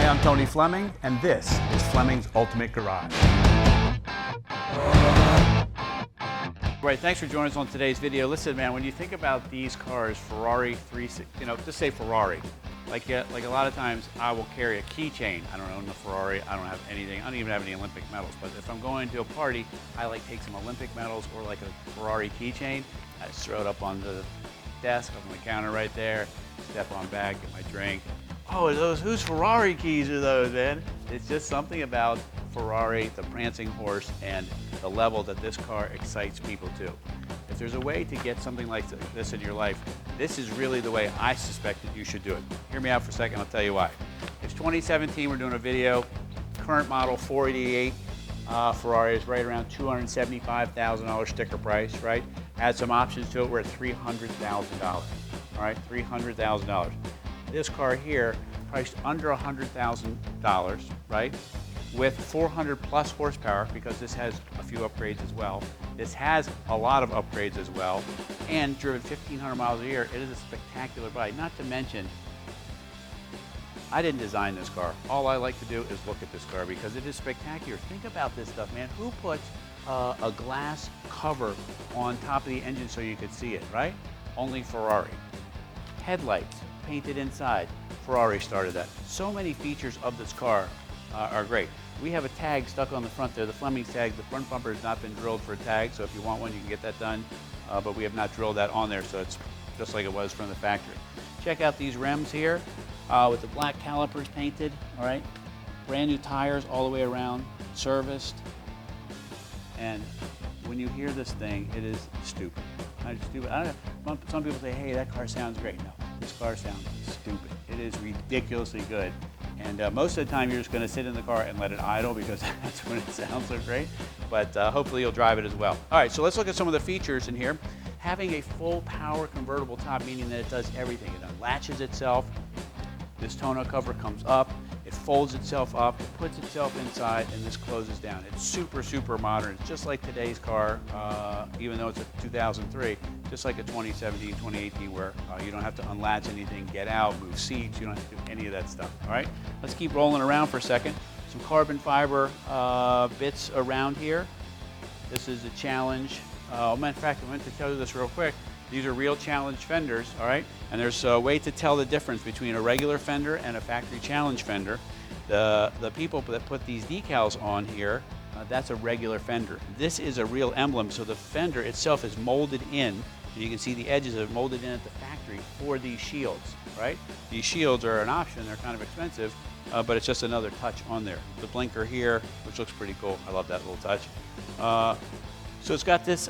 I'm Tony Fleming, and this is Fleming's Ultimate Garage. Right, thanks for joining us on today's video. Listen, man, when you think about these cars, Ferrari 360, just say Ferrari. Like a lot of times, I will carry a keychain. I don't own the Ferrari. I don't have anything. I don't even have any Olympic medals. But if I'm going to a party, I like take some Olympic medals or like a Ferrari keychain. I just throw it up on the desk, up on the counter right there. Step on back, get my drink. Oh, are those, whose Ferrari keys are those, man? It's just something about Ferrari, the prancing horse, and the level that this car excites people to. If there's a way to get something like this in your life, this is really the way I suspect that you should do it. Hear me out for a second, I'll tell you why. It's 2017, we're doing a video. Current model 488 Ferrari is right around $275,000 sticker price, right? Add some options to it, we're at $300,000, all right, $300,000. This car here, priced under $100,000, right? With 400 plus horsepower, because this has a few upgrades as well. This has a lot of upgrades as well, and driven 1,500 miles a year. It is a spectacular bike. Not to mention, I didn't design this car. All I like to do is look at this car because it is spectacular. Think about this stuff, man. Who puts a glass cover on top of the engine so you could see it, right? Only Ferrari. Headlights painted inside. Ferrari started that. So many features of this car are great. We have a tag stuck on the front there, the Flemings tag. The front bumper has not been drilled for a tag, so if you want one, you can get that done. But we have not drilled that on there, so it's just like it was from the factory. Check out these rims here with the black calipers painted, all right? Brand new tires all the way around, serviced. And when you hear this thing, it is stupid. Stupid. I don't know. Some people say, hey, that car sounds great. No, this car sounds stupid. It is ridiculously good. And most of the time, you're just going to sit in the car and let it idle because that's when it sounds so great. But hopefully, you'll drive it as well. All right, so let's look at some of the features in here. Having a full power convertible top, meaning that it does everything. It unlatches itself. This tonneau cover comes up. It folds itself up, it puts itself inside, and this closes down. It's super, super modern. It's just like today's car, even though it's a 2003, just like a 2017, 2018, where you don't have to unlatch anything, get out, move seats, you don't have to do any of that stuff, all right? Let's keep rolling around for a second. Some carbon fiber bits around here. This is a Challenge. Matter of fact, I meant to tell you this real quick. These are real Challenge fenders, all right? And there's a way to tell the difference between a regular fender and a factory Challenge fender. The people that put these decals on here, that's a regular fender. This is a real emblem, so the fender itself is molded in, and you can see the edges are molded in at the factory for these shields, right? These shields are an option, they're kind of expensive, but it's just another touch on there. The blinker here, which looks pretty cool. I love that little touch. So it's got this,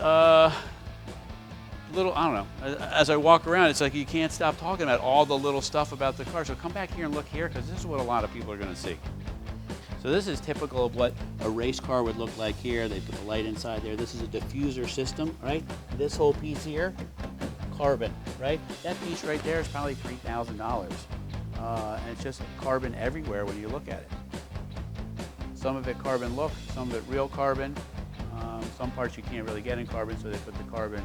little, I don't know, as I walk around, it's like you can't stop talking about all the little stuff about the car. So come back here and look here, because this is what a lot of people are going to see. So this is typical of what a race car would look like here. They put the light inside there. This is a diffuser system, right? This whole piece here, carbon, right? That piece right there is probably $3,000. And it's just carbon everywhere when you look at it. Some of it carbon look, some of it real carbon. Some parts you can't really get in carbon, so they put the carbon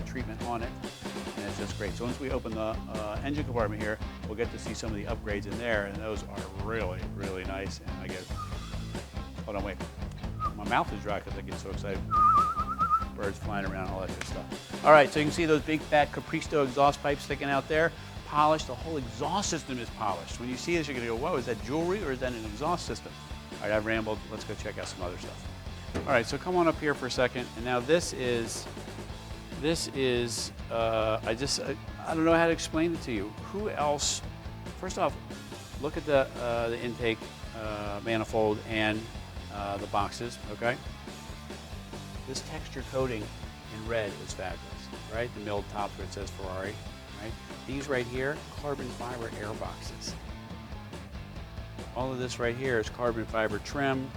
treatment on it, and it's just great. So once we open the engine compartment here, we'll get to see some of the upgrades in there, and those are really, really nice. And I get, hold on, wait. My mouth is dry because I get so excited. Birds flying around, all that good stuff. All right, so you can see those big fat Capristo exhaust pipes sticking out there. Polished, the whole exhaust system is polished. When you see this, you're gonna go, whoa, is that jewelry or is that an exhaust system? All right, I've rambled. Let's go check out some other stuff. All right, so come on up here for a second. And now this is, I don't know how to explain it to you. Who else, first off, look at the intake manifold and the boxes, okay? This texture coating in red is fabulous, right? The milled top where it says Ferrari, right? These right here, carbon fiber air boxes. All of this right here is carbon fiber trim.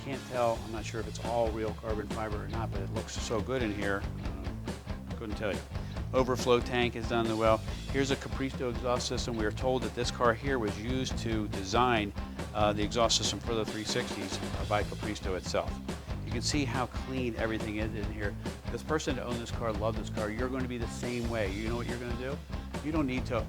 Can't tell, I'm not sure if it's all real carbon fiber or not, but it looks so good in here. I couldn't tell you. Overflow tank is done well. Here's a Capristo exhaust system. We are told that this car here was used to design the exhaust system for the 360s by Capristo itself. You can see how clean everything is in here. This person that owned this car, loved this car. You're going to be the same way. You know what you're going to do? You don't need to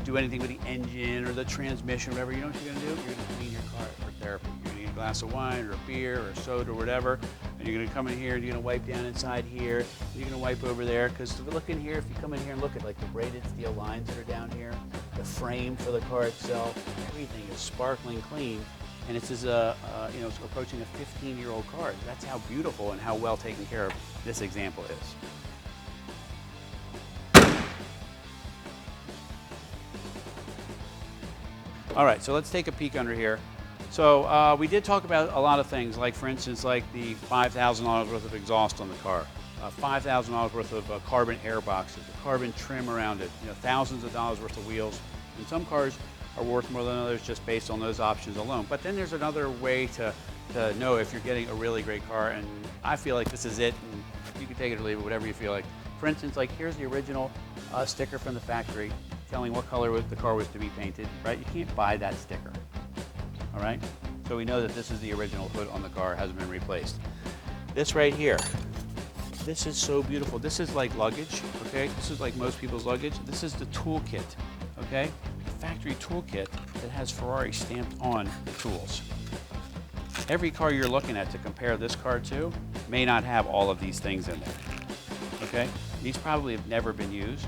do anything with the engine or the transmission or whatever, you know what you're gonna do? You're gonna clean your car for therapy. You're gonna need a glass of wine or a beer or a soda or whatever, and you're gonna come in here and you're gonna wipe down inside here, and you're gonna wipe over there, because if you look in here, if you come in here and look at like the braided steel lines that are down here, the frame for the car itself, everything is sparkling clean. And this is it's approaching a 15-year-old car. That's how beautiful and how well taken care of this example is. All right, so let's take a peek under here. So we did talk about a lot of things, like for instance, like the $5,000 worth of exhaust on the car, $5,000 worth of carbon air boxes, the carbon trim around it, thousands of dollars worth of wheels. And some cars are worth more than others just based on those options alone. But then there's another way to know if you're getting a really great car, and I feel like this is it, and you can take it or leave it, whatever you feel like. For instance, like here's the original sticker from the factory telling what color the car was to be painted, right? You can't buy that sticker, all right? So we know that this is the original hood on the car, hasn't been replaced. This right here, this is so beautiful. This is like luggage, okay? This is like most people's luggage. This is the toolkit, okay? The factory toolkit that has Ferrari stamped on the tools. Every car you're looking at to compare this car to may not have all of these things in there, okay? These probably have never been used,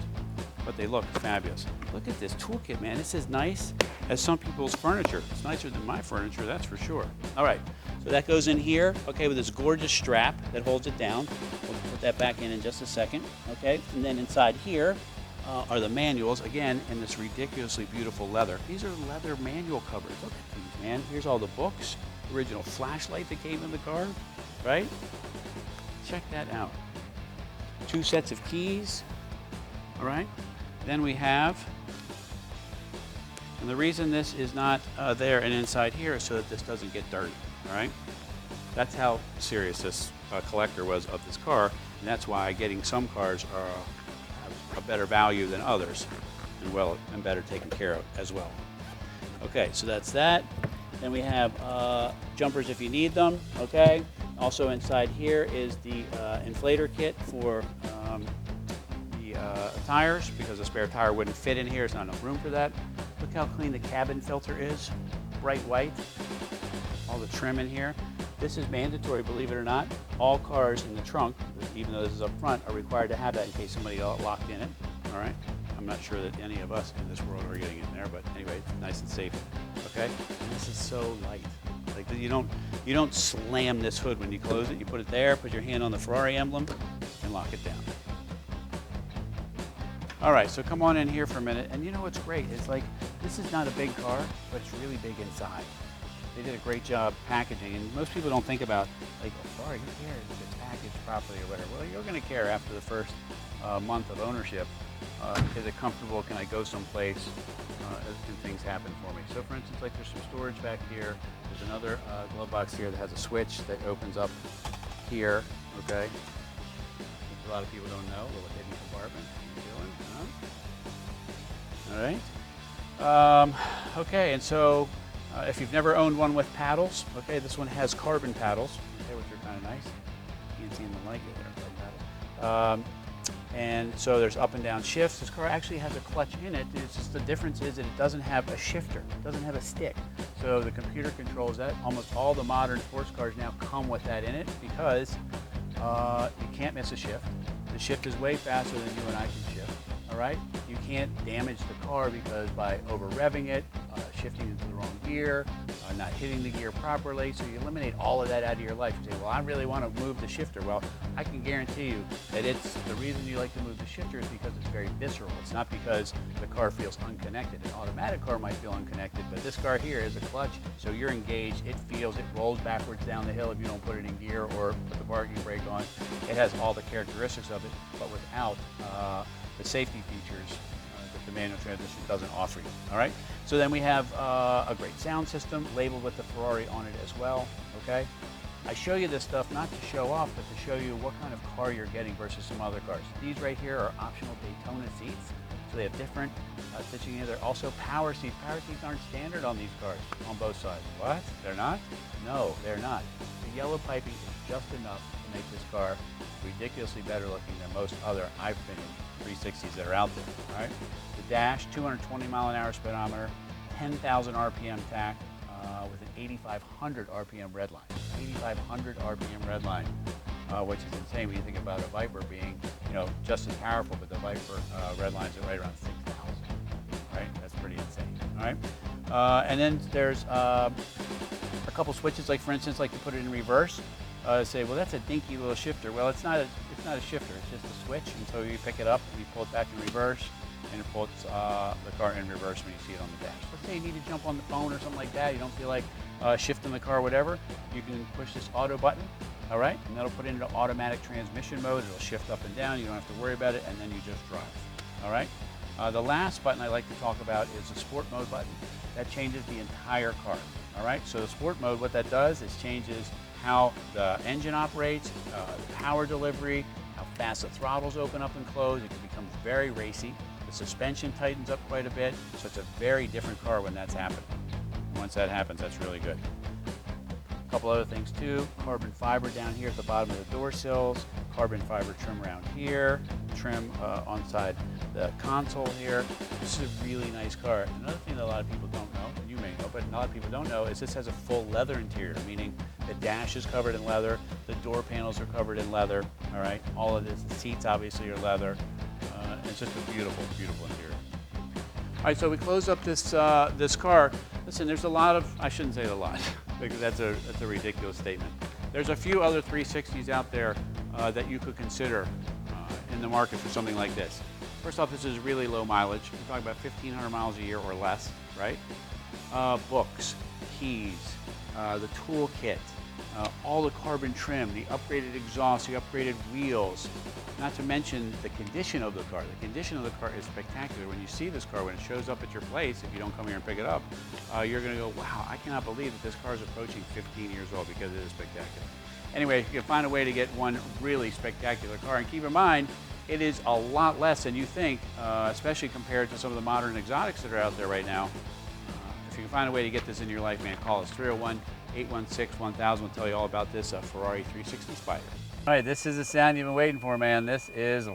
but they look fabulous. Look at this toolkit, man. This is nice as some people's furniture. It's nicer than my furniture, that's for sure. All right, so that goes in here, okay, with this gorgeous strap that holds it down. We'll put that back in just a second, okay? And then inside here are the manuals, again, in this ridiculously beautiful leather. These are leather manual covers. Look at these, man. Here's all the books, original flashlight that came in the car, right? Check that out. 2 sets of keys, all right? Then we have, and the reason this is not there and inside here is so that this doesn't get dirty, all right? That's how serious this collector was of this car, and that's why getting some cars have a better value than others, and better taken care of as well. Okay, so that's that. Then we have jumpers if you need them, okay? Also inside here is the inflator kit for tires, because a spare tire wouldn't fit in here. There's not enough room for that. Look how clean the cabin filter is, bright white. All the trim in here. This is mandatory, believe it or not. All cars in the trunk, even though this is up front, are required to have that in case somebody got locked in it. All right. I'm not sure that any of us in this world are getting in there, but anyway, it's nice and safe. Okay. And this is so light. Like you don't slam this hood when you close it. You put it there, put your hand on the Ferrari emblem, and lock it down. All right, so come on in here for a minute, and you know what's great? It's like, this is not a big car, but it's really big inside. They did a great job packaging, and most people don't think about, like, oh, Ferrari, who cares if it's packaged properly or whatever? Well, you're gonna care after the first month of ownership. Is it comfortable? Can I go someplace? Can things happen for me? So for instance, like there's some storage back here. There's another glove box here that has a switch that opens up here, okay? Which a lot of people don't know, a little hidden compartment. All right. Okay, and so if you've never owned one with paddles, okay, this one has carbon paddles, okay, which are kind of nice. You can't see them like it there, carbon paddles. And so there's up and down shifts. This car actually has a clutch in it. It's just the difference is that it doesn't have a shifter. It doesn't have a stick. So the computer controls that. Almost all the modern sports cars now come with that in it because you can't miss a shift. The shift is way faster than you and I can shift, all right? You can't damage the car because by over-revving it, shifting into the wrong gear, not hitting the gear properly, so you eliminate all of that out of your life. You say, well, I really want to move the shifter. Well, I can guarantee you that it's the reason you like to move the shifter is because it's very visceral. It's not because the car feels unconnected. An automatic car might feel unconnected, but this car here is a clutch, so you're engaged, it feels, it rolls backwards down the hill if you don't put it in gear or put the parking brake on. It has all the characteristics of it, but without the safety features that the manual transmission doesn't offer you, all right? So then we have a great sound system labeled with the Ferrari on it as well, okay? I show you this stuff not to show off, but to show you what kind of car you're getting versus some other cars. These right here are optional Daytona seats, so they have different stitching in. They're also power seats. Power seats aren't standard on these cars, on both sides. What? They're not? No, they're not. The yellow piping is just enough to make this car ridiculously better looking than most other, I've been in 360s that are out there. All right, the dash, 220 mile an hour speedometer, 10,000 RPM tach, with an 8,500 RPM red line. 8,500 RPM red line, which is insane when you think about a Viper being, just as powerful, but the Viper red lines are right around 6,000. Right, that's pretty insane. All right, and then there's a couple switches, like for instance, like to put it in reverse. Say, well, that's a dinky little shifter. Well, it's not a shifter. It's just a switch, and so you pick it up and you pull it back in reverse, and it pulls the car in reverse when you see it on the dash. Let's say you need to jump on the phone or something like that. You don't feel like shifting the car, whatever. You can push this auto button, all right, and that'll put it into automatic transmission mode. It'll shift up and down. You don't have to worry about it, and then you just drive. All right. The last button I like to talk about is the sport mode button. That changes the entire car. All right. So the sport mode, what that does is changes how the engine operates, the power delivery, how fast the throttles open up and close. It becomes very racy. The suspension tightens up quite a bit, so it's a very different car when that's happening. Once that happens, that's really good. A couple other things too, carbon fiber down here at the bottom of the door sills, carbon fiber trim around here, trim on side the console here. This is a really nice car. Another thing that a lot of people don't know, and you may know, but a lot of people don't know, is this has a full leather interior, meaning the dash is covered in leather, the door panels are covered in leather, all right? All of this, the seats obviously are leather. It's just a beautiful, beautiful interior. All right, so we close up this this car. Listen, there's a lot of, I shouldn't say a lot, because that's a ridiculous statement. There's a few other 360s out there that you could consider in the market for something like this. First off, this is really low mileage. We're talking about 1,500 miles a year or less, right? Books, keys, the tool kit, all the carbon trim, the upgraded exhaust, the upgraded wheels, not to mention the condition of the car. The condition of the car is spectacular. When you see this car, when it shows up at your place, if you don't come here and pick it up, you're going to go, wow, I cannot believe that this car is approaching 15 years old, because it is spectacular. Anyway, if you can find a way to get one really spectacular car, and keep in mind, it is a lot less than you think, especially compared to some of the modern exotics that are out there right now. If you can find a way to get this in your life, man, call us 301-816-1000. We'll tell you all about this Ferrari 360 Spider. All right, this is the sound you've been waiting for, man. This is,